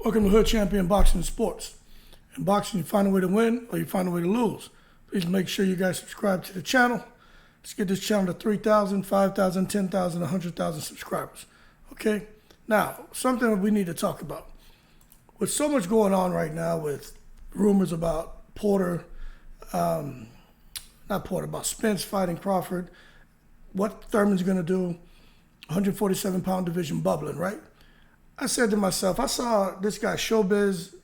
Welcome to Hood Champion Boxing and Sports. In boxing, you find a way to win or you find a way to lose. Please make sure you guys subscribe to the channel. Let's get this channel to 3,000, 5,000, 10,000, 100,000 subscribers. Okay? Now, something that we need to talk about. With so much going on right now with rumors about Porter, about Spence fighting Crawford, what Thurman's going to do, 147-pound division bubbling, right? I said to myself, I saw this guy, Showbiz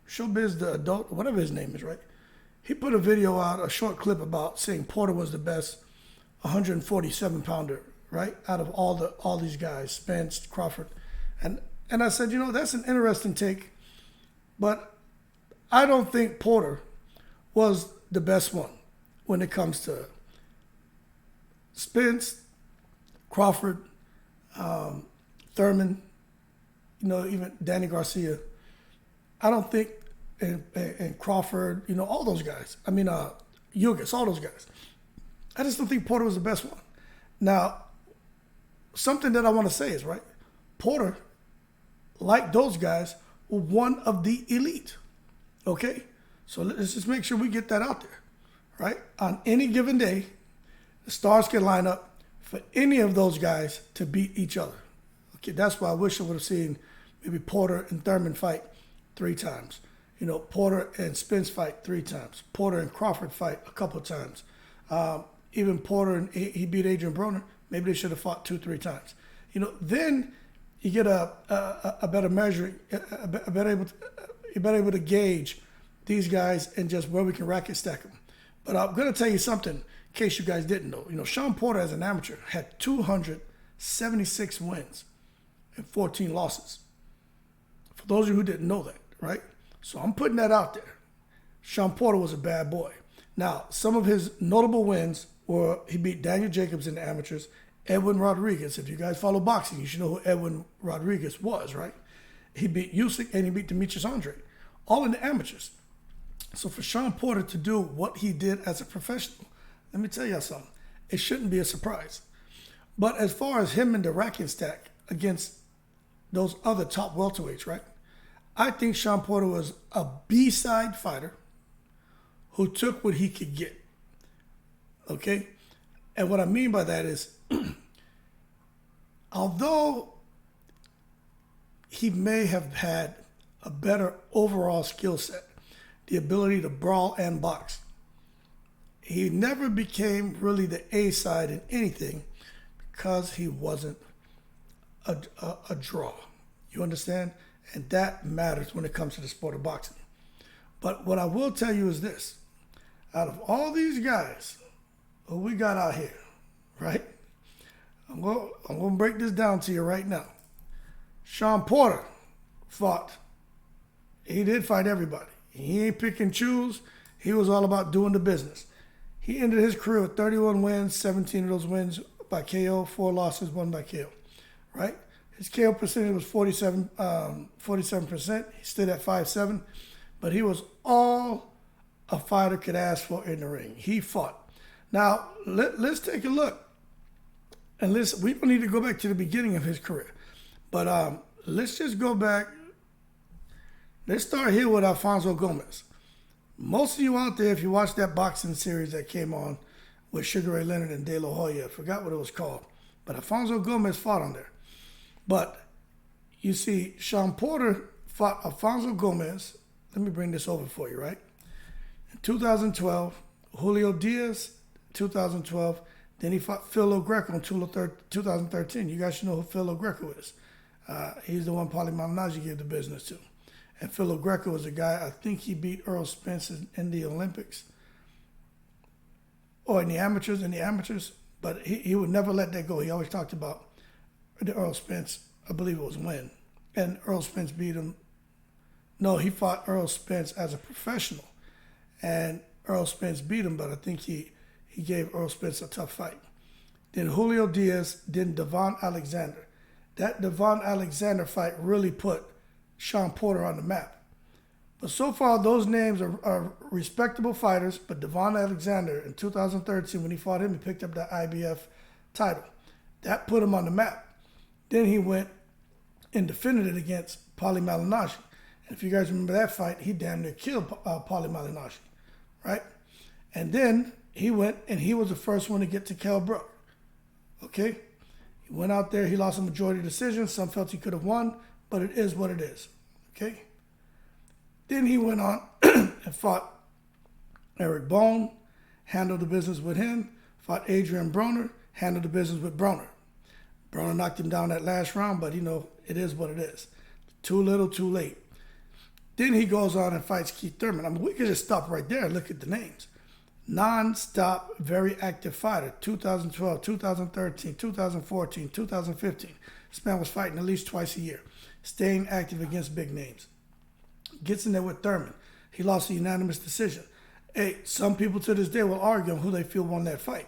the adult, whatever his name is, right? He put a video out, a short clip about saying Porter was the best 147-pounder, right? Out of all these guys, Spence, Crawford. And I said, you know, that's an interesting take, but I don't think Porter was the best one when it comes to Spence, Crawford, Thurman, you know, even Danny Garcia. I don't think, and Crawford, you know, all those guys. I mean, Ugas, all those guys. I just don't think Porter was the best one. Now, something that I want to say is, right, Porter, like those guys, were one of the elite, okay? So let's just make sure we get that out there, right? On any given day, the stars can line up for any of those guys to beat each other. Okay, that's why I wish I would have seen maybe Porter and Thurman fight 3 times. You know, Porter and Spence fight 3 times. Porter and Crawford fight a couple of times. Even Porter and he beat Adrian Broner. Maybe they should have fought 2-3 times. You know, then you get a better measure, you're better able to gauge these guys and just where we can racket stack them. But I'm going to tell you something in case you guys didn't know. You know, Shawn Porter as an amateur had 276 wins and 14 losses. For those of you who didn't know that, right? So I'm putting that out there. Shawn Porter was a bad boy. Now, some of his notable wins were he beat Daniel Jacobs in the amateurs, Edwin Rodriguez. If you guys follow boxing, you should know who Edwin Rodriguez was, right? He beat Usyk and he beat Demetrius Andre, all in the amateurs. So for Shawn Porter to do what he did as a professional, let me tell you something. It shouldn't be a surprise. But as far as him and the racket stack against those other top welterweights, right? I think Shawn Porter was a B-side fighter who took what he could get, okay? And what I mean by that is, although he may have had a better overall skill set, the ability to brawl and box, he never became really the A-side in anything because he wasn't a draw. You understand? And that matters when it comes to the sport of boxing. But what I will tell you is this. Out of all these guys who we got out here, right? I'm going to break this down to you right now. Shawn Porter fought. He did fight everybody. He ain't pick and choose. He was all about doing the business. He ended his career with 31 wins, 17 of those wins by KO, 4 losses, 1 by KO, right? His KO percentage was 47%. He stood at 5'7", but he was all a fighter could ask for in the ring. He fought. Now, let's take a look. And we don't need to go back to the beginning of his career. But let's just go back. Let's start here with Alfonso Gomez. Most of you out there, if you watched that boxing series that came on with Sugar Ray Leonard and De La Hoya, I forgot what it was called. But Alfonso Gomez fought on there. But you see, Shawn Porter fought Alfonso Gomez. Let me bring this over for you, right? In 2012, Julio Diaz, 2012. Then he fought Phil Greco in 2013. You guys should know who Phil Greco is. He's the one Paulie Malignaggi gave the business to. And Phil Greco was a guy, I think he beat Earl Spence in the Olympics. Or in the amateurs. But he would never let that go. He always talked about the Earl Spence, I believe it was when. And Earl Spence beat him. No, he fought Earl Spence as a professional. And Earl Spence beat him, but I think he gave Earl Spence a tough fight. Then Julio Diaz, then Devon Alexander. That Devon Alexander fight really put Shawn Porter on the map. But so far, those names are respectable fighters, but Devon Alexander in 2013, when he fought him, he picked up that IBF title. That put him on the map. Then he went and defended it against Paulie Malignaggi. If you guys remember that fight, he damn near killed Paulie Malignaggi, right? And then he went and he was the first one to get to Kell Brook, okay? He went out there, he lost a majority decision. Some felt he could have won, but it is what it is, okay? Then he went on and fought Eric Bone, handled the business with him, fought Adrian Broner, handled the business with Broner. Broner knocked him down that last round, but it is what it is. Too little, too late. Then he goes on and fights Keith Thurman. I mean, we could just stop right there and look at the names. Non-stop, very active fighter. 2012, 2013, 2014, 2015. This man was fighting at least twice a year. Staying active against big names. Gets in there with Thurman. He lost a unanimous decision. Hey, some people to this day will argue on who they feel won that fight.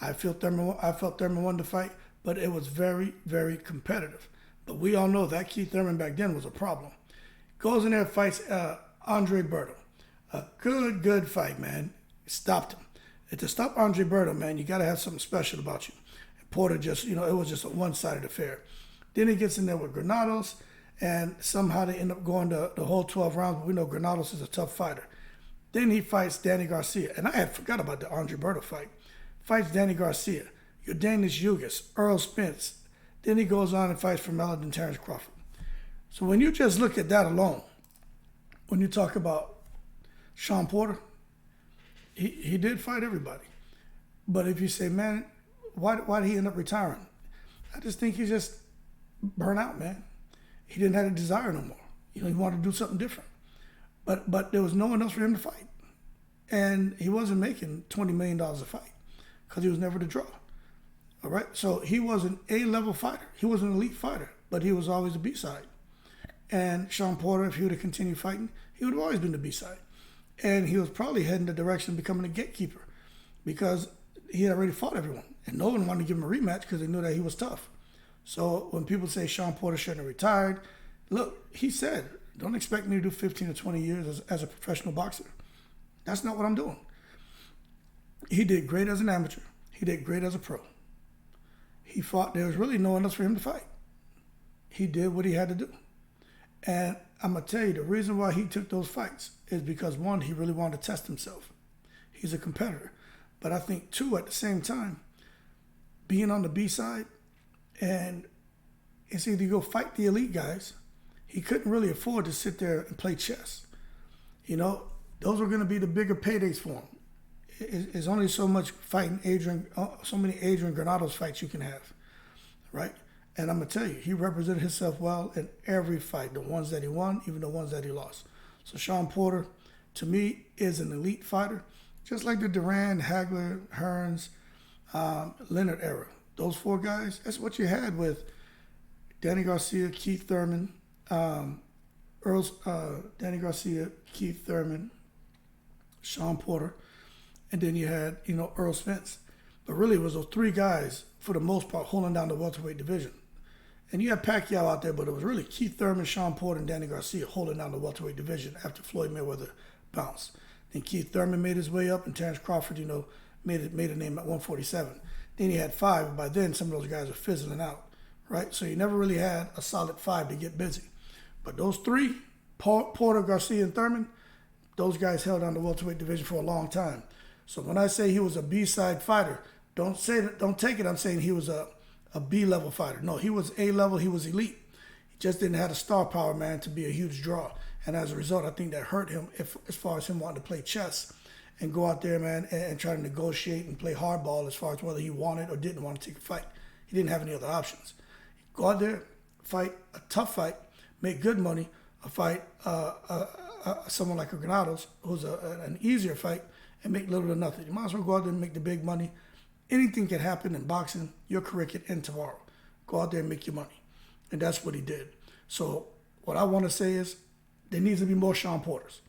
I felt Thurman won the fight, but it was very, very competitive. But we all know that Keith Thurman back then was a problem. Goes in there and fights Andre Berto. A good fight, man. Stopped him. And to stop Andre Berto, man, you got to have something special about you. And Porter just, it was just a one-sided affair. Then he gets in there with Granados, and somehow they end up going the whole 12 rounds, but we know Granados is a tough fighter. Then he fights Danny Garcia, and I had forgot about the Andre Berto fight. Fights Danny Garcia, Yordenis Ugas, Earl Spence. Then he goes on and fights for Melvin Terrence Crawford. So when you just look at that alone, when you talk about Shawn Porter, he did fight everybody. But if you say, man, why did he end up retiring? I just think he just burned out, man. He didn't have a desire no more. He wanted to do something different. But there was no one else for him to fight. And he wasn't making $20 million a fight because he was never the draw. All right? So he was an A-level fighter. He was an elite fighter, but he was always the B-side. And Shawn Porter, if he would have continued fighting, he would have always been the B-side. And he was probably heading the direction of becoming a gatekeeper because he had already fought everyone. And no one wanted to give him a rematch because they knew that he was tough. So when people say Shawn Porter shouldn't have retired, look, he said, don't expect me to do 15 or 20 years as a professional boxer. That's not what I'm doing. He did great as an amateur. He did great as a pro. He fought. There was really no one else for him to fight. He did what he had to do. And I'm going to tell you, the reason why he took those fights is because, one, he really wanted to test himself. He's a competitor. But I think, two, at the same time, being on the B side, and it's either you go fight the elite guys. He couldn't really afford to sit there and play chess. Those were going to be the bigger paydays for him. It's only so much fighting so many Adrian Granados fights you can have, right? And I'm going to tell you, he represented himself well in every fight, the ones that he won, even the ones that he lost. So Shawn Porter, to me, is an elite fighter, just like the Duran, Hagler, Hearns, Leonard era. Those four guys, that's what you had with Danny Garcia, Keith Thurman, Danny Garcia, Keith Thurman, Shawn Porter, and then you had, Earl Spence. But really, it was those three guys, for the most part, holding down the welterweight division. And you had Pacquiao out there, but it was really Keith Thurman, Shawn Porter, and Danny Garcia holding down the welterweight division after Floyd Mayweather bounced. Then Keith Thurman made his way up, and Terrence Crawford, made a name at 147. Then he had five, and by then some of those guys were fizzling out, right? So you never really had a solid five to get busy. But those three, Porter, Garcia, and Thurman, those guys held on the welterweight division for a long time. So when I say he was a B-side fighter, don't take it I'm saying he was a B-level fighter. No, he was A-level, he was elite. He just didn't have the star power, man, to be a huge draw. And as a result, I think that hurt him as far as him wanting to play chess and go out there, man, and try to negotiate and play hardball as far as whether he wanted or didn't want to take a fight. He didn't have any other options. Go out there, fight a tough fight, make good money, fight someone like a Granados, who's an easier fight, and make little or nothing. You might as well go out there and make the big money. Anything can happen in boxing. Your career can end tomorrow. Go out there and make your money. And that's what he did. So what I want to say is there needs to be more Shawn Porters.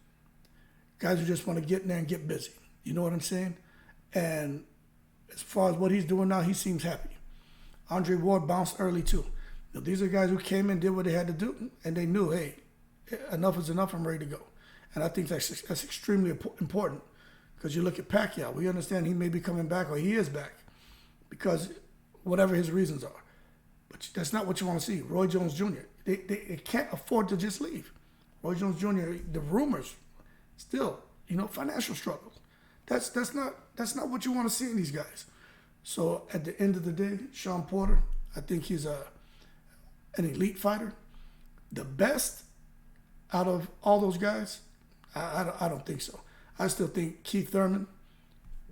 Guys who just want to get in there and get busy. You know what I'm saying? And as far as what he's doing now, he seems happy. Andre Ward bounced early too. These are guys who came in, did what they had to do, and they knew, hey, enough is enough, I'm ready to go. And I think that's extremely important because you look at Pacquiao, we understand he may be coming back or he is back because whatever his reasons are. But that's not what you want to see. Roy Jones Jr., they can't afford to just leave. Roy Jones Jr., the rumors, still, financial struggles. That's not what you want to see in these guys. So at the end of the day, Shawn Porter, I think he's an elite fighter. The best out of all those guys, I don't think so. I still think Keith Thurman,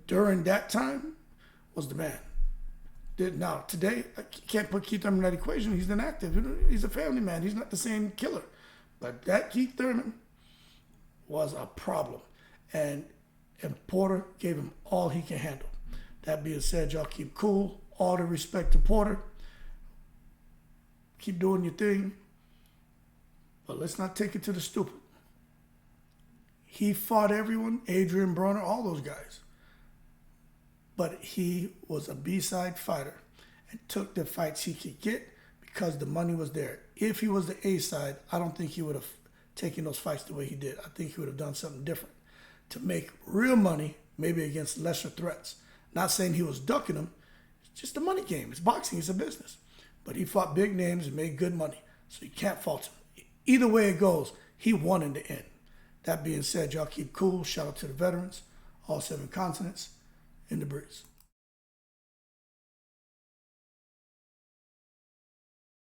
during that time, was the man. Now, today, I can't put Keith Thurman in that equation. He's inactive. He's a family man. He's not the same killer. But that Keith Thurman was a problem. And Porter gave him all he can handle. That being said, y'all keep cool. All the respect to Porter. Keep doing your thing. But let's not take it to the stupid. He fought everyone, Adrian Broner, all those guys. But he was a B-side fighter and took the fights he could get because the money was there. If he was the A-side, I don't think he would have taken those fights the way he did. I think he would have done something different to make real money, maybe against lesser threats. Not saying he was ducking them. It's just a money game. It's boxing. It's a business. But he fought big names and made good money. So you can't fault him. Either way it goes, he won in the end. That being said, y'all keep cool. Shout out to the veterans, all 7 continents, in the breeze.